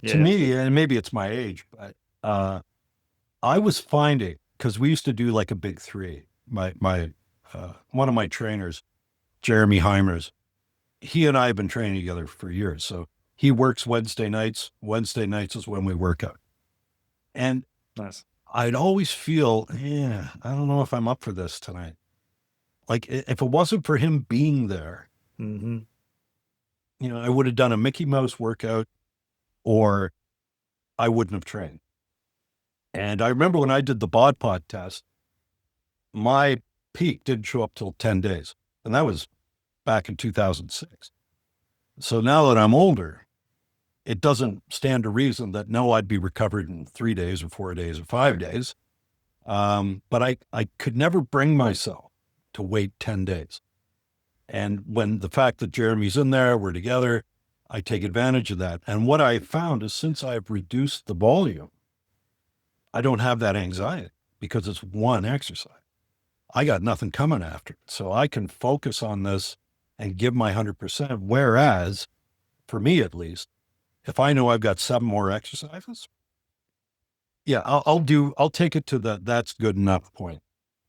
to Yeah. me, and maybe it's my age, but I was finding, because we used to do like a big three. One of my trainers, Jeremy Heimers, he and I have been training together for years. So he works Wednesday nights. Wednesday nights is when we work out. And Nice. I'd always feel, yeah, I don't know if I'm up for this tonight. Like if it wasn't for him being there, Hmm. I would have done a Mickey Mouse workout or I wouldn't have trained. And I remember when I did the bod pod test, my peak didn't show up till 10 days. And that was back in 2006. So now that I'm older, it doesn't stand to reason that no, I'd be recovered in 3 days or 4 days or 5 days. But I could never bring myself to wait 10 days. And when the fact that Jeremy's in there, we're together, I take advantage of that. And what I found is since I've reduced the volume, I don't have that anxiety because it's one exercise. I got nothing coming after it. So I can focus on this and give my 100%. Whereas, for me at least, if I know I've got 7 more exercises, yeah, I'll take it to that's good enough point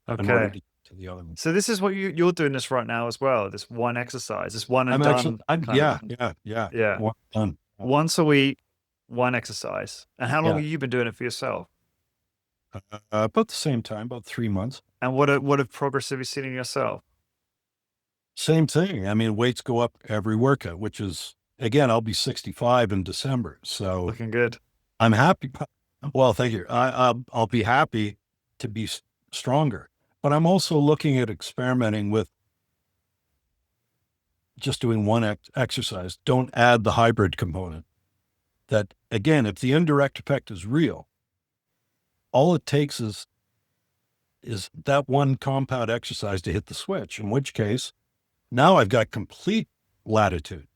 in order Okay. to get to the other one. So this is what you're doing this right now as well. This one exercise, this one and done kind of. Yeah, yeah, yeah. Yeah. One done. Once a week, one exercise. And how long Yeah. have you been doing it for yourself? About the same time, about 3 months. And what have progress have you seen in yourself? Same thing. I mean, weights go up every workout, which is, again, I'll be 65 in December. So Looking good. I'm happy. Well, thank you. I'll be happy to be stronger, but I'm also looking at experimenting with just doing one exercise. Don't add the hybrid component. That again, if the indirect effect is real, all it takes is that one compound exercise to hit the switch. In which case, now I've got complete latitude.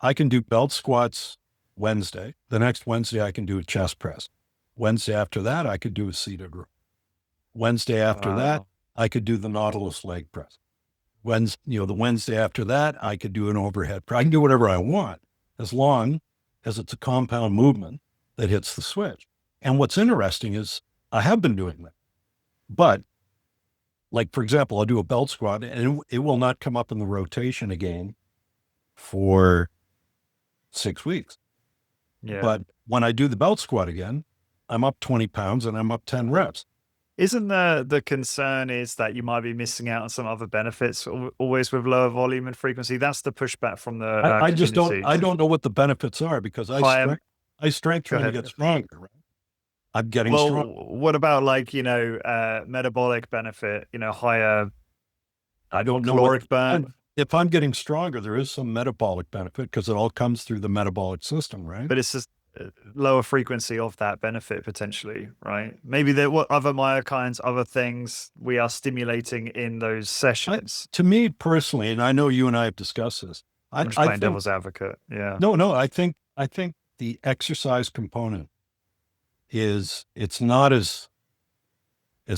I can do belt squats Wednesday. The next Wednesday, I can do a chest press. Wednesday after that, I could do a seated row. Wednesday after that, Wow. I could do the Nautilus leg press. The Wednesday after that, I could do an overhead press. I can do whatever I want as long as it's a compound movement that hits the switch. And what's interesting is I have been doing that. But like, for example, I'll do a belt squat and it will not come up in the rotation again for 6 weeks. Yeah. But when I do the belt squat again, I'm up 20 pounds and I'm up 10 reps. Isn't the concern is that you might be missing out on some other benefits always with lower volume and frequency? That's the pushback from the I just don't, community. I don't know what the benefits are because Higher, I strength go train to ahead. get stronger, right? I'm getting Well, strong. what about like, metabolic benefit, higher I don't know what, caloric burn? if I'm getting stronger, there is some metabolic benefit because it all comes through the metabolic system, right? But it's just lower frequency of that benefit potentially, right? Maybe there what other myokines, other things we are stimulating in those I, sessions. to me personally, and I know you and I have discussed this, I'm just I playing think, devil's advocate. Yeah. no, I think the exercise component it's not as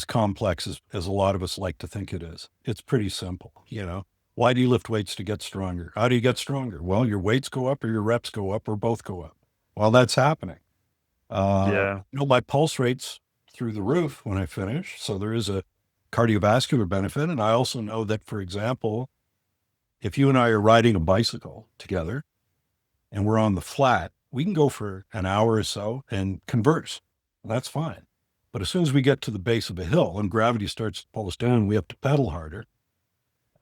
complex as a lot of us like to think it is. It's pretty simple. Why do you lift weights to get stronger? How do you get stronger? Well, your weights go up or your reps go up or both go up. Well, that's happening. Yeah. My pulse rate's through the roof when I finish. So there is a cardiovascular benefit. And I also know that, for example, if you and I are riding a bicycle together and we're on the flat, we can go for an hour or so and converse. That's fine. But as soon as we get to the base of a hill and gravity starts to pull us down, we have to pedal harder.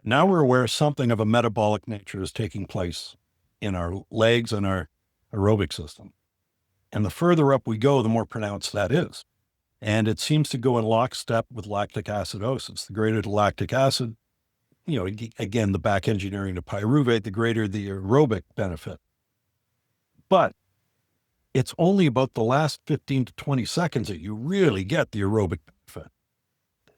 Now we're aware something of a metabolic nature is taking place in our legs and our aerobic system. And the further up we go, the more pronounced that is. And it seems to go in lockstep with lactic acidosis. The greater the lactic acid, again, the back engineering to pyruvate, the greater the aerobic benefit. But it's only about the last 15 to 20 seconds that you really get the aerobic benefit.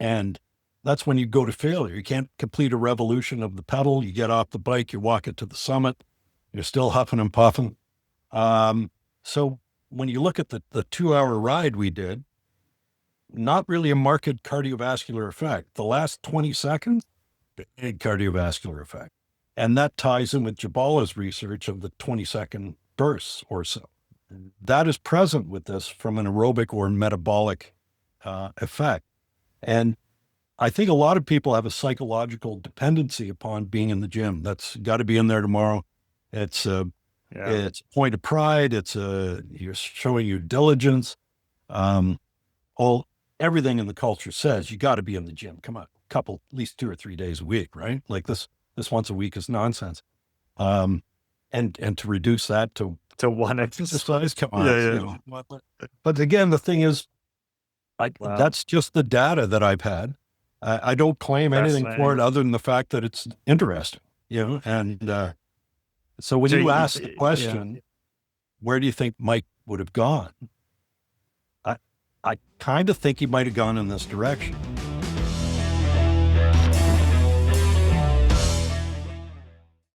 And that's when you go to failure. You can't complete a revolution of the pedal. You get off the bike, you walk it to the summit, you're still huffing and puffing. So when you look at the 2 hour ride we did, not really a marked cardiovascular effect. The last 20 seconds, big cardiovascular effect. And that ties in with Jabala's research of the 20-second bursts or so. that is present with this from an aerobic or metabolic effect. And I think a lot of people have a psychological dependency upon being in the gym. That's got to be in there tomorrow. It's a point of pride. You're showing your diligence. Um, all everything in the culture says you got to be in the gym. Come on, at least 2 or 3 days a week, right? Like this once a week is nonsense. And to reduce that to one exercise, come on, Yeah. But again, the thing is, Wow. that's just the data that I've had. I don't claim anything for it Fascinating. other than the fact that it's interesting, and so when So you ask the question, where do you think Mike would have gone? I kind of think he might have gone in this direction.